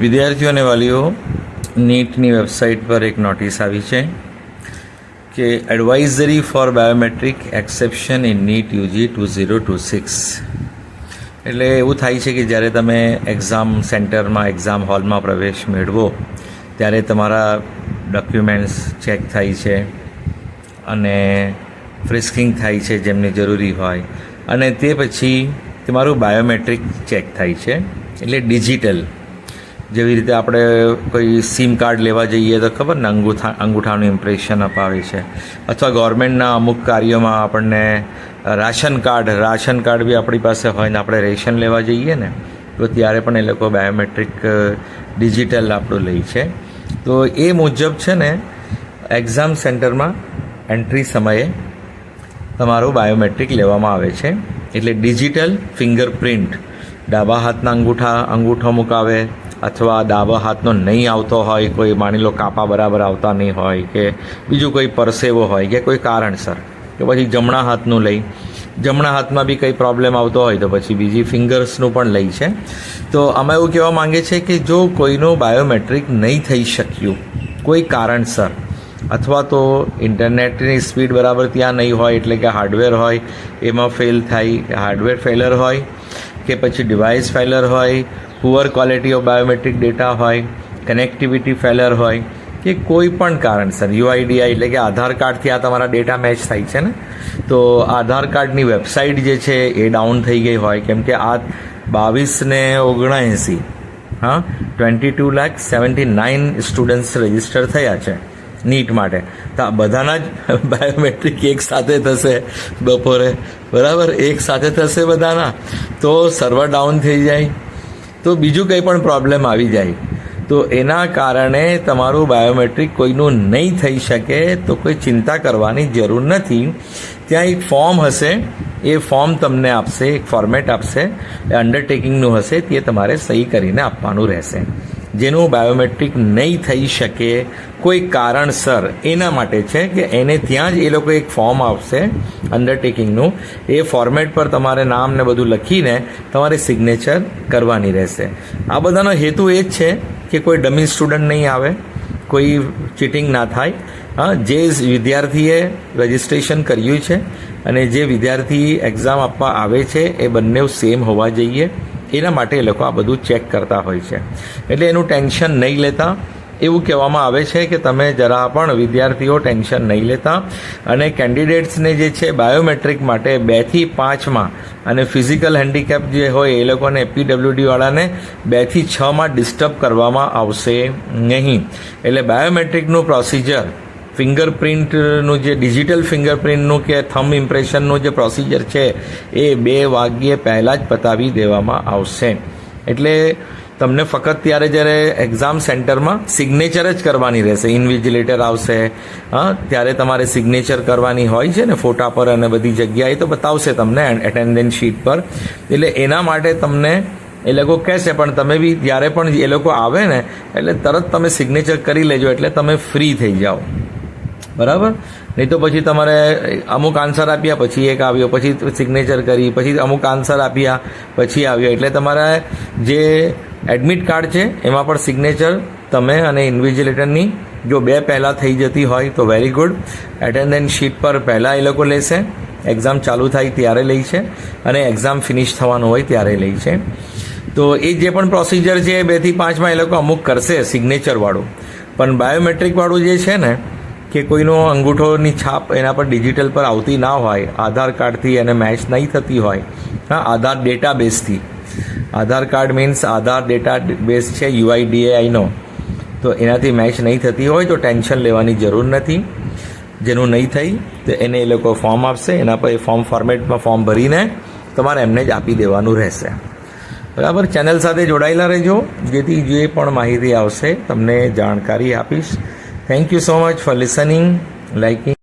વિદ્યાર્થીઓ અને વાલીઓ, નીટની વેબસાઇટ પર એક નોટિસ આવી છે કે advisory for biometric exception in NEET UG 2026. એટલે એવું થાય છે કે જ્યારે તમે એક્ઝામ સેન્ટરમાં, એક્ઝામ હોલમાં પ્રવેશ મેળવો ત્યારે તમારા ડોક્યુમેન્ટ્સ ચેક થાય છે અને ફ્રિસ્કિંગ થાય છે જેમને જરૂરી હોય, અને તે પછી તમારું બાયોમેટ્રિક ચેક થાય છે. એટલે ડિજિટલ, જેવી રીતે આપણે કોઈ સિમ કાર્ડ લેવા જઈએ તો ખબર ને અંગૂઠાનું ઇમ્પ્રેશન અપાવે છે, અથવા ગવર્મેન્ટના અમુક કાર્યોમાં આપણને રાશન કાર્ડ બી આપણી પાસે હોય ને આપણે રેશન લેવા જઈએ ને તો ત્યારે પણ એ લોકો બાયોમેટ્રિક ડિજિટલ આપણું લે છે. તો એ મુજબ છે ને એક્ઝામ સેન્ટરમાં એન્ટ્રી સમયે તમારું બાયોમેટ્રિક લેવામાં આવે છે. એટલે ડિજિટલ ફિંગરપ્રિન્ટ, ડાબા હાથના અંગૂઠો મુકાવે, અથવા ડાબા હાથનો નહીં આવતો હોય, કોઈ માની લો કાપા બરાબર આવતા નહીં હોય, કે બીજું કોઈ પરસેવો હોય કે કોઈ કારણસર, કે પછી જમણા હાથનું લઈ, જમણા હાથમાં બી કંઈ પ્રોબ્લેમ આવતો હોય તો પછી બીજી ફિંગર્સનું પણ લઈ છે. તો આમાં એવું કહેવા માંગે છે કે જો કોઈનું બાયોમેટ્રિક નહીં થઈ શક્યું કોઈ કારણસર, અથવા તો ઇન્ટરનેટની સ્પીડ બરાબર ત્યાં નહીં હોય, એટલે કે હાર્ડવેર હોય એમાં ફેલ થાય, હાર્ડવેર ફેલર હોય, કે પછી ડિવાઇસ ફેલર હોય, poor quality of biometric data હોય, કનેક્ટિવિટી ફેલર હોય, કે કોઈ પણ કારણસર યુઆઈડીઆઈ એટલે કે આધાર કાર્ડથી આ તમારા ડેટા મેચ થાય છે ને, તો આધાર કાર્ડની વેબસાઇટ જે છે એ ડાઉન થઈ ગઈ હોય, કેમ કે આ 22,79 22,79 સ્ટુડન્ટ્સ રજિસ્ટર થયા છે નીટ માટે. તો આ બધાના જ બાયોમેટ્રિક એક સાથે થશે બપોરે, બરાબર, એક સાથે થશે બધાના, તો સર્વર ડાઉન થઈ જાય, તો બીજું કંઈ પણ પ્રોબ્લેમ આવી જાય, તો એના કારણે તમારું બાયોમેટ્રિક કોઈનું નહીં થઈ શકે તો કોઈ ચિંતા કરવાની જરૂર નથી. ત્યાં એક ફોર્મ હશે, એ ફોર્મ તમને આપશે, એક ફોર્મેટ આપશે, એ અંડરટેકિંગનું હશે, તે તમારે સહી કરીને આપવાનું રહેશે. જેનું બાયોમેટ્રિક નહીં થઈ શકે કોઈ કારણસર, એના માટે છે કે એને ત્યાં જ એ લોકો એક ફોર્મ આપશે અંડરટેકિંગનું, એ ફોર્મેટ પર તમારે નામ ને બધું લખીને તમારે સિગ્નેચર કરવાની રહેશે. આ બધાનો હેતુ એ જ છે કે કોઈ ડમી સ્ટુડન્ટ નહીં આવે, કોઈ ચીટિંગ ના થાય. જે વિદ્યાર્થીએ રજિસ્ટ્રેશન કર્યું છે અને જે વિદ્યાર્થી એક્ઝામ આપવા આવે છે એ બંને સેમ હોવા જોઈએ, એના માટે એ લોકો આ બધું ચેક કરતા હોય છે. એટલે એનું ટેન્શન નહીં લેતા, એવું કહેવામાં આવે છે કે તમે જરા પણ વિદ્યાર્થીઓ ટેન્શન નહીં લેતા, અને કેન્ડિડેટ્સને જે છે બાયોમેટ્રિક માટે 2 થી 5માં, અને ફિઝિકલ હેન્ડીકેપ જે હોય એ લોકોને પીડબ્લ્યુડીવાળાને 2 થી 6માં ડિસ્ટર્બ કરવામાં આવશે નહીં. એટલે બાયોમેટ્રિકનું પ્રોસિજર, ફિંગરપ્રિન્ટનું જે ડિજિટલ ફિંગરપ્રિન્ટનું કે થમ્બ ઇમ્પ્રેશનનું જે પ્રોસિજર છે એ 2 વાગ્યે પહેલાં જ પતાવી દેવામાં આવશે. એટલે તમને ફક્ત જ્યારે એક્ઝામ સેન્ટરમાં સિગ્નેચર જ કરવાની રહેશે. ઇન્વિજિલેટર આવશે, ત્યારે તમારે સિગ્નેચર કરવાની હોય છે ને ફોટા પર, અને બધી જગ્યાએ તો બતાવશે તમને એટેન્ડન્સ શીટ પર. એટલે એના માટે તમને એ લોકો કહેશે, પણ તમે બી જ્યારે પણ એ લોકો આવે ને એટલે તરત તમે સિગ્નેચર કરી લેજો, એટલે તમે ફ્રી થઈ જાઓ, બરાબર. નહીં તો પછી તમારે અમુક આન્સર આપ્યા પછી એક આવ્યો, પછી સિગ્નેચર કરી, પછી અમુક આન્સર આપ્યા પછી આવ્યો, એટલે તમારા જે એડમિટ કાર્ડ છે એમાં પણ સિગ્નેચર તમે અને ઇન્વિજિલેટરની જો 2 પહેલાં થઈ જતી હોય તો વેરી ગુડ. એટેન્ડન્સ શીટ પર પહેલાં એ લોકો લેશે, એક્ઝામ ચાલુ થાય ત્યારે લે છે, અને એક્ઝામ ફિનિશ થવાનું હોય ત્યારે લે છે. તો એ જે પણ પ્રોસિજર છે 2 થી 5માં એ લોકો અમુક કરશે સિગ્નેચરવાળું, પણ બાયોમેટ્રિકવાળું જે છે ને, કે કોઈનો અંગૂઠોની છાપ એના પર ડિજિટલ પર આવતી ના હોય, આધાર કાર્ડથી એને મેચ નહીં થતી હોય, આધાર ડેટાબેઝથી, આધાર કાર્ડ મીન્સ આધાર ડેટાબેઝ છે યુઆઈડીએઆઈનો, તો એનાથી મેચ નહીં થતી હોય તો ટેન્શન લેવાની જરૂર નથી. જેનું નહીં થઈ તો એને એ લોકો ફોર્મ આપશે, એના પર એ ફોર્મેટમાં ફોર્મ ભરીને તમારે એમને જ આપી દેવાનું રહેશે, બરાબર. ચેનલ સાથે જોડાયેલા રહેજો, જેથી જે પણ માહિતી આવશે તમને જાણકારી આપીશ. Thank you so much for listening, liking.